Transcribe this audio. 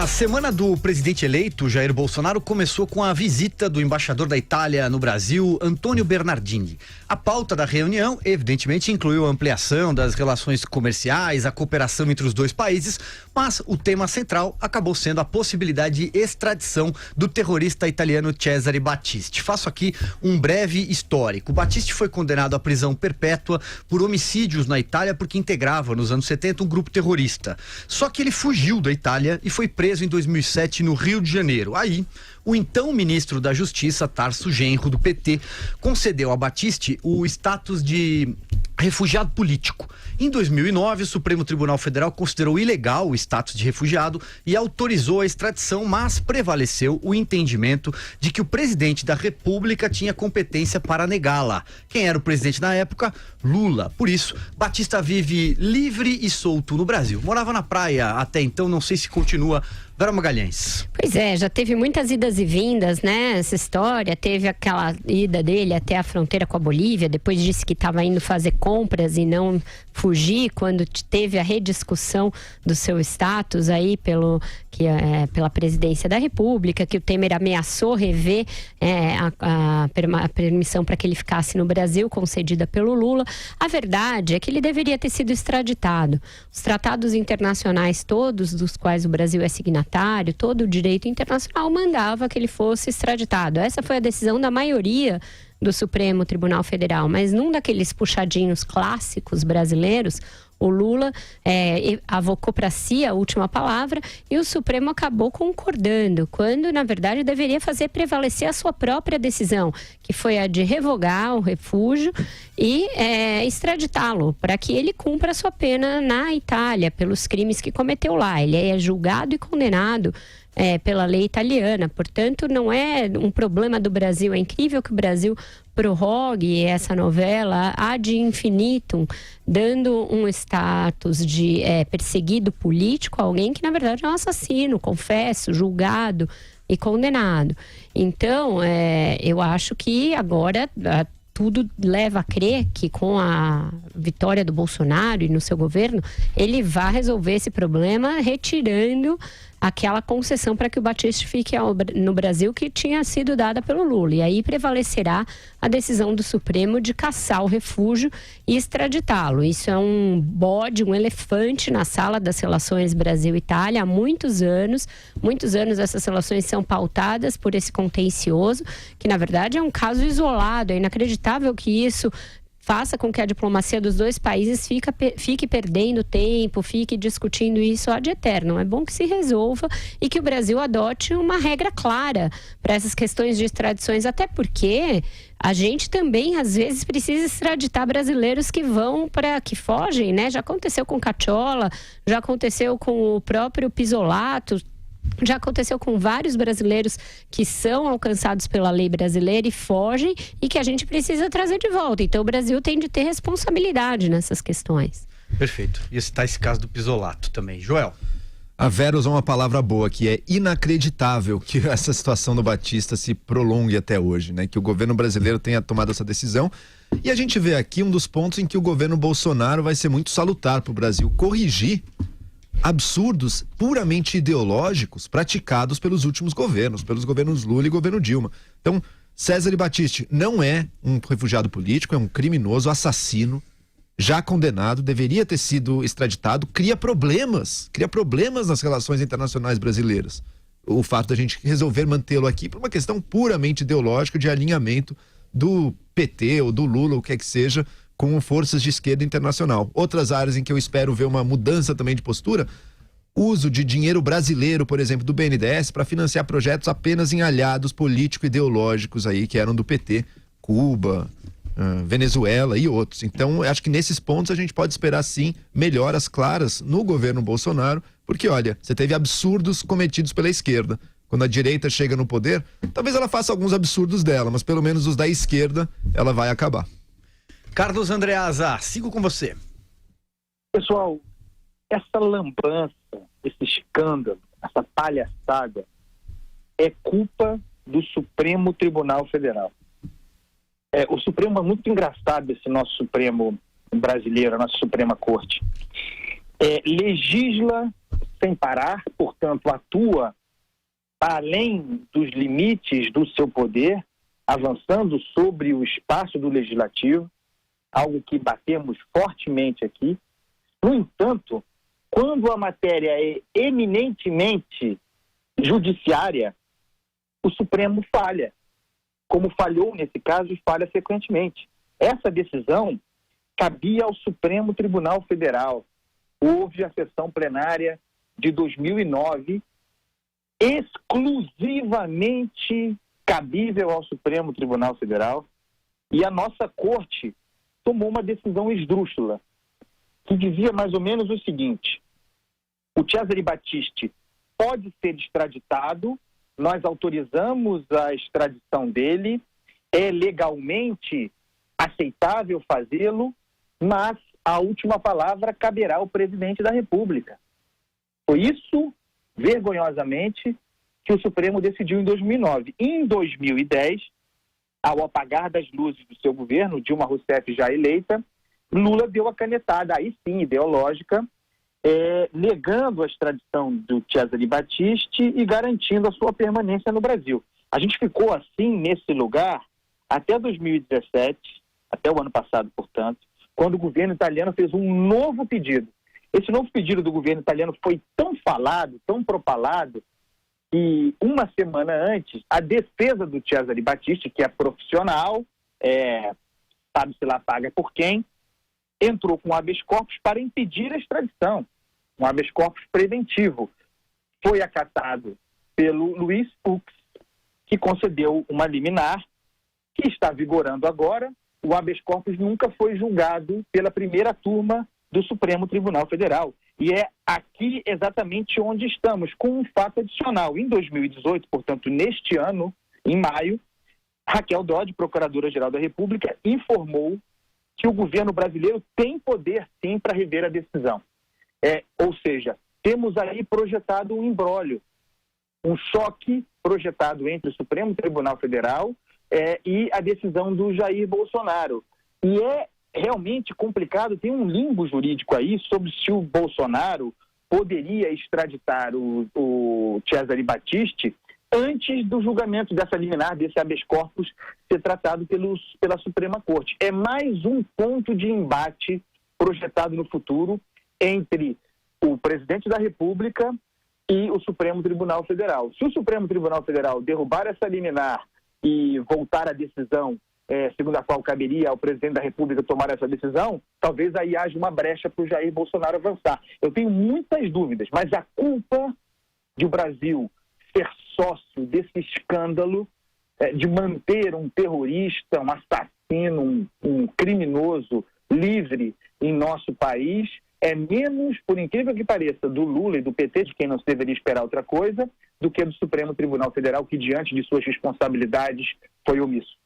A semana do presidente eleito, Jair Bolsonaro, começou com a visita do embaixador da Itália no Brasil, Antônio Bernardini. A pauta da reunião, evidentemente, incluiu a ampliação das relações comerciais, a cooperação entre os dois países, mas o tema central acabou sendo a possibilidade de extradição do terrorista italiano Cesare Battisti. Faço aqui um breve histórico. Battisti foi condenado à prisão perpétua por homicídios na Itália porque integrava, nos anos 70, um grupo terrorista. Só que ele fugiu da Itália e foi preso em 2007 no Rio de Janeiro. Aí, o então ministro da Justiça, Tarso Genro, do PT, concedeu a Battisti o status de refugiado político. Em 2009, o Supremo Tribunal Federal considerou ilegal o status de refugiado e autorizou a extradição, mas prevaleceu o entendimento de que o presidente da República tinha competência para negá-la. Quem era o presidente na época? Lula. Por isso, Batista vive livre e solto no Brasil. Morava na praia até então, não sei se continua. Vera Magalhães. Pois é, já teve muitas idas e vindas, né? Essa história, teve aquela ida dele até a fronteira com a Bolívia, depois disse que estava indo fazer compras e não fugir, quando teve a rediscussão do seu status aí pela presidência da República, que o Temer ameaçou rever a permissão para que ele ficasse no Brasil, concedida pelo Lula. A verdade é que ele deveria ter sido extraditado. Os tratados internacionais todos, dos quais o Brasil é signatário, todo o direito internacional mandava que ele fosse extraditado. Essa foi a decisão da maioria do Supremo Tribunal Federal, mas num daqueles puxadinhos clássicos brasileiros, o Lula avocou para si a última palavra e o Supremo acabou concordando, quando na verdade deveria fazer prevalecer a sua própria decisão, que foi a de revogar o refúgio e extraditá-lo, para que ele cumpra a sua pena na Itália, pelos crimes que cometeu lá. Ele é julgado e condenado pela lei italiana, portanto não é um problema do Brasil. É incrível que o Brasil prorrogue essa novela ad infinitum, dando um status de perseguido político a alguém que na verdade é um assassino, confesso, julgado e condenado. Então, eu acho que agora tudo leva a crer que com a vitória do Bolsonaro e no seu governo, ele vai resolver esse problema retirando aquela concessão para que o Battisti fique no Brasil que tinha sido dada pelo Lula. E aí prevalecerá a decisão do Supremo de cassar o refúgio e extraditá-lo. Isso é um bode, um elefante na sala das relações Brasil-Itália há muitos anos. Muitos anos essas relações são pautadas por esse contencioso, que na verdade é um caso isolado. É inacreditável que isso faça com que a diplomacia dos dois países fique perdendo tempo, fique discutindo isso ad eternum. É bom que se resolva e que o Brasil adote uma regra clara para essas questões de extradições, até porque a gente também, às vezes, precisa extraditar brasileiros que fogem, né? Já aconteceu com Cacciola, já aconteceu com o próprio Pisolato, já aconteceu com vários brasileiros que são alcançados pela lei brasileira e fogem e que a gente precisa trazer de volta. Então o Brasil tem de ter responsabilidade nessas questões. Perfeito. E está esse caso do Pisolato também. Joel. A Vera usou uma palavra boa, que é inacreditável que essa situação do Batista se prolongue até hoje, né? Que o governo brasileiro tenha tomado essa decisão. E a gente vê aqui um dos pontos em que o governo Bolsonaro vai ser muito salutar para o Brasil corrigir absurdos puramente ideológicos praticados pelos últimos governos, pelos governos Lula e governo Dilma. Então, Cesare Battisti não é um refugiado político, é um criminoso, assassino, já condenado, deveria ter sido extraditado, cria problemas nas relações internacionais brasileiras. O fato da gente resolver mantê-lo aqui por uma questão puramente ideológica de alinhamento do PT ou do Lula, o que é que seja, com forças de esquerda internacional. Outras áreas em que eu espero ver uma mudança também de postura, uso de dinheiro brasileiro, por exemplo, do BNDES, para financiar projetos apenas em aliados político-ideológicos aí, que eram do PT, Cuba, Venezuela e outros. Então, eu acho que nesses pontos a gente pode esperar, sim, melhoras claras no governo Bolsonaro, porque, olha, você teve absurdos cometidos pela esquerda. Quando a direita chega no poder, talvez ela faça alguns absurdos dela, mas pelo menos os da esquerda, ela vai acabar. Carlos Andreasa, sigo com você. Pessoal, essa lambança, esse escândalo, essa palhaçada é culpa do Supremo Tribunal Federal. O Supremo é muito engraçado, esse nosso Supremo brasileiro, a nossa Suprema Corte. Legisla sem parar, portanto, atua além dos limites do seu poder, avançando sobre o espaço do legislativo, algo que batemos fortemente aqui. No entanto, quando a matéria é eminentemente judiciária, o Supremo falha, como falhou nesse caso e falha frequentemente. Essa decisão cabia ao Supremo Tribunal Federal. Houve a sessão plenária de 2009, exclusivamente cabível ao Supremo Tribunal Federal, e a nossa Corte tomou uma decisão esdrúxula, que dizia mais ou menos o seguinte: o Cesare Battisti pode ser extraditado, nós autorizamos a extradição dele, é legalmente aceitável fazê-lo, mas a última palavra caberá ao presidente da República. Foi isso, vergonhosamente, que o Supremo decidiu em 2009. Em 2010, ao apagar das luzes do seu governo, Dilma Rousseff já eleita, Lula deu a canetada, aí sim, ideológica, negando a extradição do Cesare Battisti e garantindo a sua permanência no Brasil. A gente ficou assim, nesse lugar, até 2017, até o ano passado, portanto, quando o governo italiano fez um novo pedido. Esse novo pedido do governo italiano foi tão falado, tão propalado, que uma semana antes, a defesa do Cesare Battisti, que é profissional, sabe-se lá paga por quem, entrou com habeas corpus para impedir a extradição, um habeas corpus preventivo. Foi acatado pelo Luiz Fux, que concedeu uma liminar, que está vigorando agora. O habeas corpus nunca foi julgado pela primeira turma do Supremo Tribunal Federal. E é aqui exatamente onde estamos, com um fato adicional. Em 2018, portanto, neste ano, em maio, Raquel Dodge, Procuradora-Geral da República, informou que o governo brasileiro tem poder, sim, para rever a decisão. Ou seja, temos aí projetado um imbróglio, um choque projetado entre o Supremo Tribunal Federal e a decisão do Jair Bolsonaro. E é realmente complicado, tem um limbo jurídico aí sobre se o Bolsonaro poderia extraditar o Cesare Battisti antes do julgamento dessa liminar, desse habeas corpus ser tratado pela Suprema Corte. É mais um ponto de embate projetado no futuro entre o presidente da República e o Supremo Tribunal Federal. Se o Supremo Tribunal Federal derrubar essa liminar e voltar à decisão segundo a qual caberia ao presidente da República tomar essa decisão, talvez aí haja uma brecha para o Jair Bolsonaro avançar. Eu tenho muitas dúvidas, mas a culpa de o Brasil ser sócio desse escândalo, de manter um terrorista, um assassino, um criminoso livre em nosso país, é menos, por incrível que pareça, do Lula e do PT, de quem não se deveria esperar outra coisa, do que do Supremo Tribunal Federal, que diante de suas responsabilidades foi omisso.